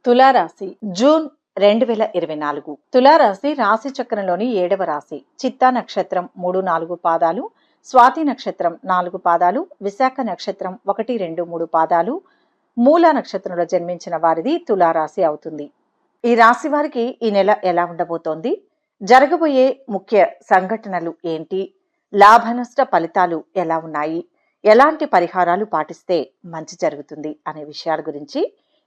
తులారాశి జూన్ 2024. తులారాశి రాశి చక్రంలోని 7వ రాశి. చిత్తా నక్షత్రం 3-4 పాదాలు, స్వాతి నక్షత్రం 4 పాదాలు, విశాఖ నక్షత్రం 1-2-3 పాదాలు, మూల నక్షత్రంలో జన్మించిన వారిది తులారాశి అవుతుంది. ఈ రాశి వారికి ఈ నెల ఎలా ఉండబోతోంది, జరగబోయే ముఖ్య సంఘటనలు ఏంటి, లాభ నష్ట ఫలితాలు ఎలా ఉన్నాయి, ఎలాంటి పరిహారాలు పాటిస్తే మంచి జరుగుతుంది అనే విషయాల గురించి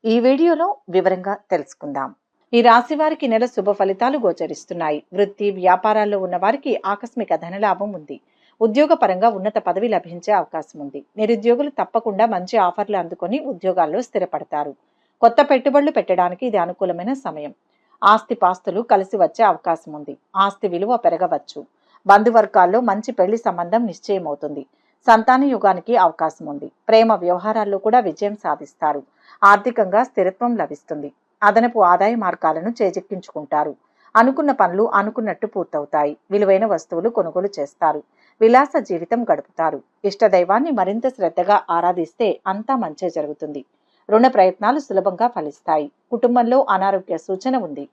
ఈ వీడియోలో వివరంగా తెలుసుకుందాం. ఈ రాశి వారికి నెల శుభ ఫలితాలు గోచరిస్తున్నాయి. వృత్తి వ్యాపారాల్లో ఉన్న వారికి ఆకస్మిక ధనలాభం ఉంది. ఉద్యోగ పరంగా ఉన్నత పదవి లభించే అవకాశం ఉంది. నిరుద్యోగులు తప్పకుండా మంచి ఆఫర్లు అందుకొని ఉద్యోగాల్లో స్థిరపడతారు. కొత్త పెట్టుబడులు పెట్టడానికి ఇది అనుకూలమైన సమయం. ఆస్తి పాస్తులు కలిసి వచ్చే అవకాశం ఉంది. ఆస్తి విలువ పెరగవచ్చు. బంధువర్గాల్లో మంచి పెళ్లి సంబంధం నిశ్చయమవుతుంది. సంతాన యుగానికి అవకాశం ఉంది. ప్రేమ వ్యవహారాల్లో కూడా విజయం సాధిస్తారు. ఆర్థికంగా స్థిరత్వం లభిస్తుంది. అదనపు ఆదాయ మార్గాలను చేజెక్కించుకుంటారు. అనుకున్న పనులు అనుకున్నట్టు పూర్తవుతాయి. విలువైన వస్తువులు కొనుగోలు చేస్తారు. విలాస జీవితం గడుపుతారు. ఇష్టదైవాన్ని మరింత శ్రద్ధగా ఆరాధిస్తే అంతా మంచే జరుగుతుంది. రుణ ప్రయత్నాలు సులభంగా ఫలిస్తాయి. కుటుంబంలో అనారోగ్య సూచన ఉంది.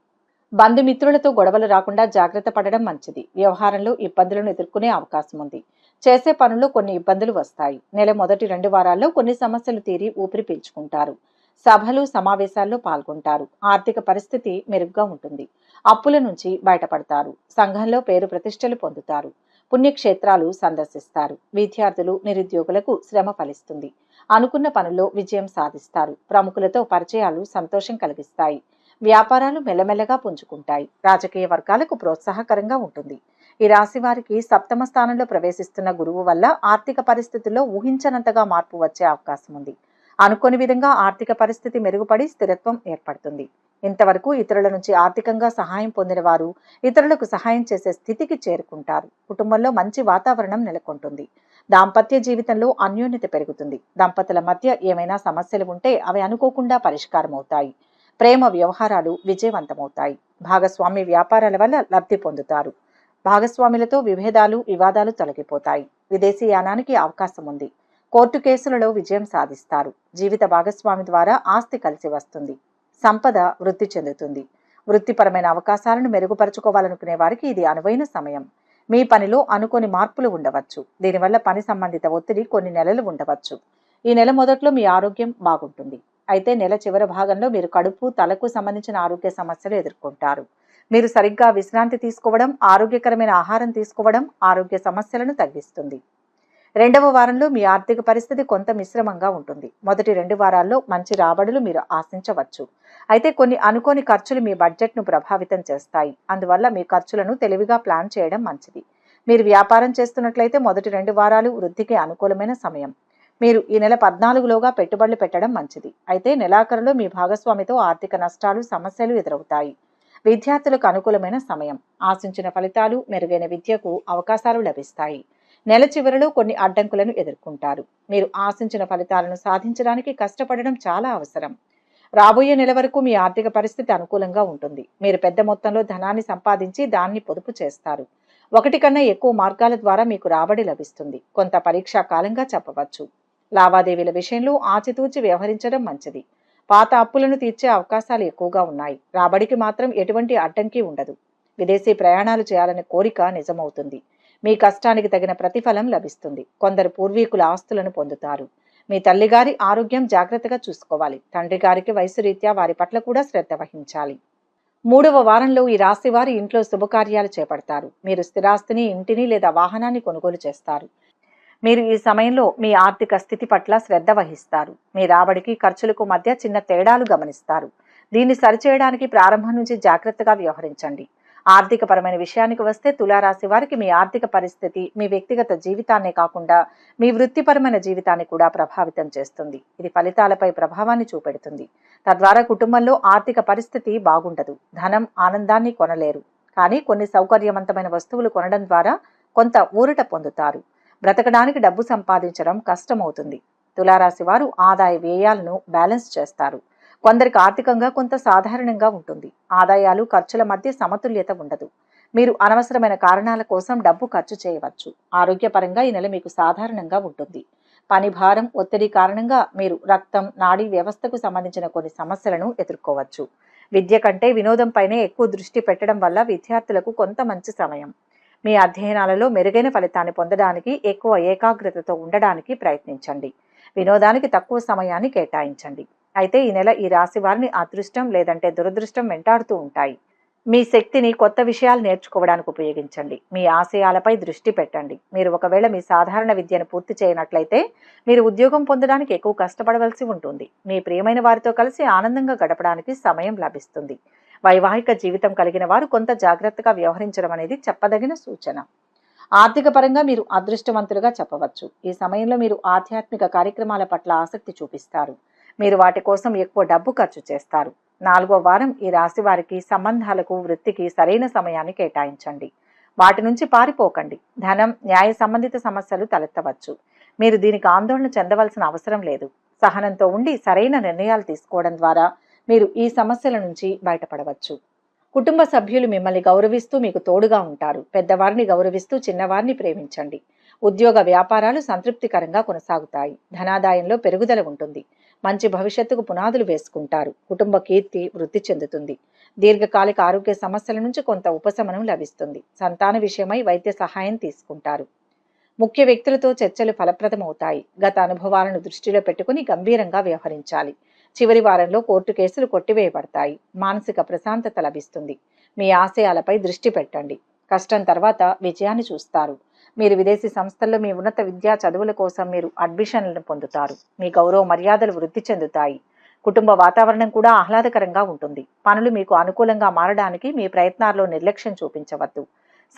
బంధుమిత్రులతో గొడవలు రాకుండా జాగ్రత్త పడడం మంచిది. వ్యవహారంలో ఇబ్బందులను ఎదుర్కొనే అవకాశం ఉంది. చేసే పనుల్లో కొన్ని ఇబ్బందులు వస్తాయి. నెల మొదటి 2 వారాల్లో కొన్ని సమస్యలు తీరి ఊపిరి పీల్చుకుంటారు. సభలు సమావేశాల్లో పాల్గొంటారు. ఆర్థిక పరిస్థితి మెరుగ్గా ఉంటుంది. అప్పుల నుంచి బయటపడతారు. సంఘంలో పేరు ప్రతిష్టలు పొందుతారు. పుణ్యక్షేత్రాలు సందర్శిస్తారు. విద్యార్థులు నిరుద్యోగులకు శ్రమ ఫలిస్తుంది. అనుకున్న పనుల్లో విజయం సాధిస్తారు. ప్రముఖులతో పరిచయాలు సంతోషం కలిగిస్తాయి. వ్యాపారాలు మెల్లమెల్లగా పుంజుకుంటాయి. రాజకీయ వర్గాలకు ప్రోత్సాహకరంగా ఉంటుంది. ఈ రాశి వారికి సప్తమ స్థానంలో ప్రవేశిస్తున్న గురువు వల్ల ఆర్థిక పరిస్థితుల్లో ఊహించనంతగా మార్పు వచ్చే అవకాశం ఉంది. అనుకోని విధంగా ఆర్థిక పరిస్థితి మెరుగుపడి స్థిరత్వం ఏర్పడుతుంది. ఇంతవరకు ఇతరుల నుంచి ఆర్థికంగా సహాయం పొందిన వారు ఇతరులకు సహాయం చేసే స్థితికి చేరుకుంటారు. కుటుంబంలో మంచి వాతావరణం నెలకొంటుంది. దాంపత్య జీవితంలో అన్యోన్యత పెరుగుతుంది. దంపతుల మధ్య ఏమైనా సమస్యలు ఉంటే అవి అనుకోకుండా పరిష్కారం అవుతాయి. ప్రేమ వ్యవహారాలు విజయవంతమవుతాయి. భాగస్వామి వ్యాపారాల వల్ల లబ్ధి పొందుతారు. భాగస్వాములతో వివాదాలు తొలగిపోతాయి. విదేశీ యానానికి అవకాశం ఉంది. కోర్టు కేసులలో విజయం సాధిస్తారు. జీవిత భాగస్వామి ద్వారా ఆస్తి కలిసి వస్తుంది. సంపద వృద్ధి చెందుతుంది. వృత్తిపరమైన అవకాశాలను మెరుగుపరుచుకోవాలనుకునే వారికి ఇది అనువైన సమయం. మీ పనిలో అనుకోని మార్పులు ఉండవచ్చు. దీనివల్ల పని సంబంధిత ఒత్తిడి కొన్ని నెలలు ఉండవచ్చు. ఈ నెల మొదట్లో మీ ఆరోగ్యం బాగుంటుంది. అయితే నెల చివరి భాగంలో మీరు కడుపు తలకు సంబంధించిన ఆరోగ్య సమస్యలు ఎదుర్కొంటారు. మీరు సరిగ్గా విశ్రాంతి తీసుకోవడం, ఆరోగ్యకరమైన ఆహారం తీసుకోవడం ఆరోగ్య సమస్యలను తగ్గిస్తుంది. 2వ వారంలో మీ ఆర్థిక పరిస్థితి కొంత మిశ్రమంగా ఉంటుంది. మొదటి 2 వారాల్లో మంచి రాబడులు మీరు ఆశించవచ్చు. అయితే కొన్ని అనుకోని ఖర్చులు మీ బడ్జెట్ను ప్రభావితం చేస్తాయి. అందువల్ల మీ ఖర్చులను తెలివిగా ప్లాన్ చేయడం మంచిది. మీరు వ్యాపారం చేస్తున్నట్లయితే మొదటి 2 వారాలు వృద్ధికి అనుకూలమైన సమయం. మీరు ఈ నెల 14లోగా పెట్టుబడులు పెట్టడం మంచిది. అయితే నెలాఖరులో మీ భాగస్వామితో ఆర్థిక నష్టాలు సమస్యలు ఎదురవుతాయి. విద్యార్థులకు అనుకూలమైన సమయం. ఆశించిన ఫలితాలు, మెరుగైన విద్యకు అవకాశాలు లభిస్తాయి. నెల చివరిలో కొన్ని అడ్డంకులను ఎదుర్కొంటారు. మీరు ఆశించిన ఫలితాలను సాధించడానికి కష్టపడడం చాలా అవసరం. రాబోయే నెల వరకు మీ ఆర్థిక పరిస్థితి అనుకూలంగా ఉంటుంది. మీరు పెద్ద మొత్తంలో ధనాన్ని సంపాదించి దాన్ని పొదుపు చేస్తారు. 1 కన్నా ఎక్కువ మార్గాల ద్వారా మీకు రాబడి లభిస్తుంది. కొంత పరీక్షా కాలంగా చెప్పవచ్చు. లావాదేవీల విషయంలో ఆచితూచి వ్యవహరించడం మంచిది. పాత అప్పులను తీర్చే అవకాశాలు ఎక్కువగా ఉన్నాయి. రాబడికి మాత్రం ఎటువంటి అడ్డంకి ఉండదు. విదేశీ ప్రయాణాలు చేయాలనే కోరిక నిజమవుతుంది. మీ కష్టానికి తగిన ప్రతిఫలం లభిస్తుంది. కొందరు పూర్వీకుల ఆస్తులను పొందుతారు. మీ తల్లిగారి ఆరోగ్యం జాగ్రత్తగా చూసుకోవాలి. తండ్రి గారికి వయసు రీత్యా వారి పట్ల కూడా శ్రద్ధ వహించాలి. 3వ వారంలో ఈ రాశి వారి ఇంట్లో శుభకార్యాలు చేపడతారు. మీరు స్థిరాస్తిని, ఇంటిని లేదా వాహనాన్ని కొనుగోలు చేస్తారు. మీరు ఈ సమయంలో మీ ఆర్థిక స్థితి పట్ల శ్రద్ధ వహిస్తారు. మీ రాబడికి ఖర్చులకు మధ్య చిన్న తేడాలు గమనిస్తారు. దీన్ని సరిచేయడానికి ప్రారంభం నుంచి జాగ్రత్తగా వ్యవహరించండి. ఆర్థిక పరమైన విషయానికి వస్తే తులారాశి వారికి మీ ఆర్థిక పరిస్థితి మీ వ్యక్తిగత జీవితాన్నే కాకుండా మీ వృత్తిపరమైన జీవితాన్ని కూడా ప్రభావితం చేస్తుంది. ఇది ఫలితాలపై ప్రభావాన్ని చూపెడుతుంది. తద్వారా కుటుంబంలో ఆర్థిక పరిస్థితి బాగుండదు. ధనం, ఆనందాన్ని కొనలేరు. కానీ కొన్ని సౌకర్యవంతమైన వస్తువులు కొనడం ద్వారా కొంత ఊరట పొందుతారు. బ్రతకడానికి డబ్బు సంపాదించడం కష్టమవుతుంది. తులారాశి వారు ఆదాయ వ్యయాలను బ్యాలెన్స్ చేస్తారు. కొందరికి ఆర్థికంగా కొంత సాధారణంగా ఉంటుంది. ఆదాయాలు ఖర్చుల మధ్య సమతుల్యత ఉండదు. మీరు అనవసరమైన కారణాల కోసం డబ్బు ఖర్చు చేయవచ్చు. ఆరోగ్యపరంగా ఈ నెల మీకు సాధారణంగా ఉంటుంది. పని భారం, ఒత్తిడి కారణంగా మీరు రక్తం, నాడీ వ్యవస్థకు సంబంధించిన కొన్ని సమస్యలను ఎదుర్కోవచ్చు. విద్య కంటే వినోదంపైనే ఎక్కువ దృష్టి పెట్టడం వల్ల విద్యార్థులకు కొంత మంచి సమయం. మీ అధ్యయనాలలో మెరుగైన ఫలితాన్ని పొందడానికి ఎక్కువ ఏకాగ్రతతో ఉండడానికి ప్రయత్నించండి. వినోదానికి తక్కువ సమయాన్ని కేటాయించండి. అయితే ఈ నెల ఈ రాశి వారిని అదృష్టం లేదంటే దురదృష్టం వెంటాడుతూ ఉంటాయి. మీ శక్తిని కొత్త విషయాలు నేర్చుకోవడానికి ఉపయోగించండి. మీ ఆశయాలపై దృష్టి పెట్టండి. మీరు ఒకవేళ మీ సాధారణ విద్యను పూర్తి చేయనట్లయితే మీరు ఉద్యోగం పొందడానికి ఎక్కువ కష్టపడవలసి ఉంటుంది. మీ ప్రియమైన వారితో కలిసి ఆనందంగా గడపడానికి సమయం లభిస్తుంది. వైవాహిక జీవితం కలిగిన వారు కొంత జాగ్రత్తగా వ్యవహరించడం అనేది చెప్పదగిన సూచన. ఆర్థిక పరంగా మీరు అదృష్టవంతులుగా చెప్పవచ్చు. ఈ సమయంలో మీరు ఆధ్యాత్మిక కార్యక్రమాల పట్ల ఆసక్తి చూపిస్తారు. మీరు వాటి కోసం ఎక్కువ డబ్బు ఖర్చు చేస్తారు. 4వ వారం ఈ రాశి వారికి సంబంధాలకు, వృత్తికి సరైన సమయాన్ని కేటాయించండి. వాటి నుంచి పారిపోకండి. ధనం, న్యాయ సంబంధిత సమస్యలు తలెత్తవచ్చు. మీరు దీనికి ఆందోళన చెందవలసిన అవసరం లేదు. సహనంతో ఉండి సరైన నిర్ణయాలు తీసుకోవడం ద్వారా మీరు ఈ సమస్యల నుంచి బయటపడవచ్చు. కుటుంబ సభ్యులు మిమ్మల్ని గౌరవిస్తూ మీకు తోడుగా ఉంటారు. పెద్దవారిని గౌరవిస్తూ చిన్నవారిని ప్రేమించండి. ఉద్యోగ వ్యాపారాలు సంతృప్తికరంగా కొనసాగుతాయి. ధనాదాయంలో పెరుగుదల ఉంటుంది. మంచి భవిష్యత్తుకు పునాదులు వేసుకుంటారు. కుటుంబ కీర్తి వృద్ధి చెందుతుంది. దీర్ఘకాలిక ఆరోగ్య సమస్యల నుంచి కొంత ఉపశమనం లభిస్తుంది. సంతాన విషయమై వైద్య సహాయం తీసుకుంటారు. ముఖ్య వ్యక్తులతో చర్చలు ఫలప్రదమవుతాయి. గత అనుభవాలను దృష్టిలో పెట్టుకుని గంభీరంగా వ్యవహరించాలి. చివరి వారంలో కోర్టు కేసులు కొట్టివేయబడతాయి. మానసిక ప్రశాంతత లభిస్తుంది. మీ ఆశయాలపై దృష్టి పెట్టండి. కష్టం తర్వాత విజయాన్ని చూస్తారు. మీరు విదేశీ సంస్థల్లో మీ ఉన్నత విద్యా చదువుల కోసం మీరు అడ్మిషన్లను పొందుతారు. మీ గౌరవ మర్యాదలు వృద్ధి చెందుతాయి. కుటుంబ వాతావరణం కూడా ఆహ్లాదకరంగా ఉంటుంది. పనులు మీకు అనుకూలంగా మారడానికి మీ ప్రయత్నాల్లో నిర్లక్ష్యం చూపించవద్దు.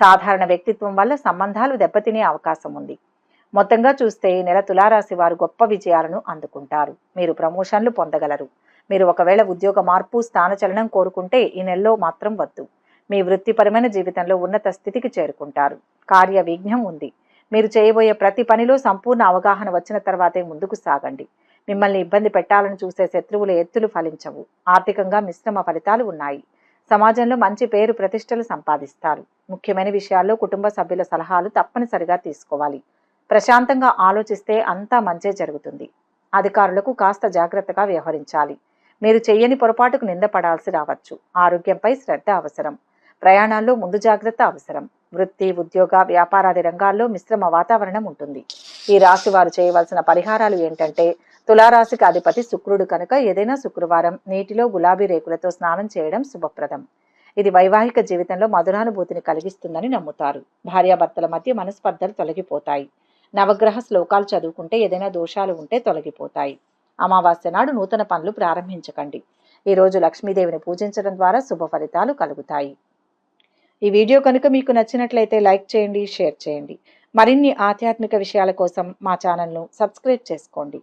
సాధారణ వ్యక్తిత్వం వల్ల సంబంధాలు దెబ్బతినే అవకాశం ఉంది. మొత్తంగా చూస్తే ఈ నెల తులారాశి వారు గొప్ప విజయాలను అందుకుంటారు. మీరు ప్రమోషన్లు పొందగలరు. మీరు ఒకవేళ ఉద్యోగ మార్పు, స్థానచలనం కోరుకుంటే ఈ నెలలో మాత్రం వద్దు. మీ వృత్తిపరమైన జీవితంలో ఉన్నత స్థితికి చేరుకుంటారు. కార్య విఘ్నం ఉంది. మీరు చేయబోయే ప్రతి పనిలో సంపూర్ణ అవగాహన వచ్చిన తర్వాతే ముందుకు సాగండి. మిమ్మల్ని ఇబ్బంది పెట్టాలని చూసే శత్రువుల ఎత్తులు ఫలించవు. ఆర్థికంగా మిశ్రమ ఫలితాలు ఉన్నాయి. సమాజంలో మంచి పేరు ప్రతిష్టలు సంపాదిస్తారు. ముఖ్యమైన విషయాల్లో కుటుంబ సభ్యుల సలహాలు తప్పనిసరిగా తీసుకోవాలి. ప్రశాంతంగా ఆలోచిస్తే అంతా మంచే జరుగుతుంది. అధికారులకు కాస్త జాగ్రత్తగా వ్యవహరించాలి. మీరు చెయ్యని పొరపాటుకు నిందపడాల్సి రావచ్చు. ఆరోగ్యంపై శ్రద్ధ అవసరం. ప్రయాణాల్లో ముందు జాగ్రత్త అవసరం. వృత్తి, ఉద్యోగ, వ్యాపారాది రంగాల్లో మిశ్రమ వాతావరణం ఉంటుంది. ఈ రాశి వారు చేయవలసిన పరిహారాలు ఏంటంటే, తులారాశికి అధిపతి శుక్రుడు కనుక ఏదైనా శుక్రవారం నీటిలో గులాబీ రేకులతో స్నానం చేయడం శుభప్రదం. ఇది వైవాహిక జీవితంలో మధురానుభూతిని కలిగిస్తుందని నమ్ముతారు. భార్యాభర్తల మధ్య మనస్పర్ధలు తొలగిపోతాయి. నవగ్రహ శ్లోకాలు చదువుకుంటే ఏదైనా దోషాలు ఉంటే తొలగిపోతాయి. అమావాస్య నాడు నూతన పనులు ప్రారంభించకండి. ఈ రోజు లక్ష్మీదేవిని పూజించడం ద్వారా శుభ ఫలితాలు కలుగుతాయి. ఈ వీడియో కనుక మీకు నచ్చినట్లయితే లైక్ చేయండి, షేర్ చేయండి. మరిన్ని ఆధ్యాత్మిక విషయాల కోసం మా ఛానల్ను సబ్స్క్రైబ్ చేసుకోండి.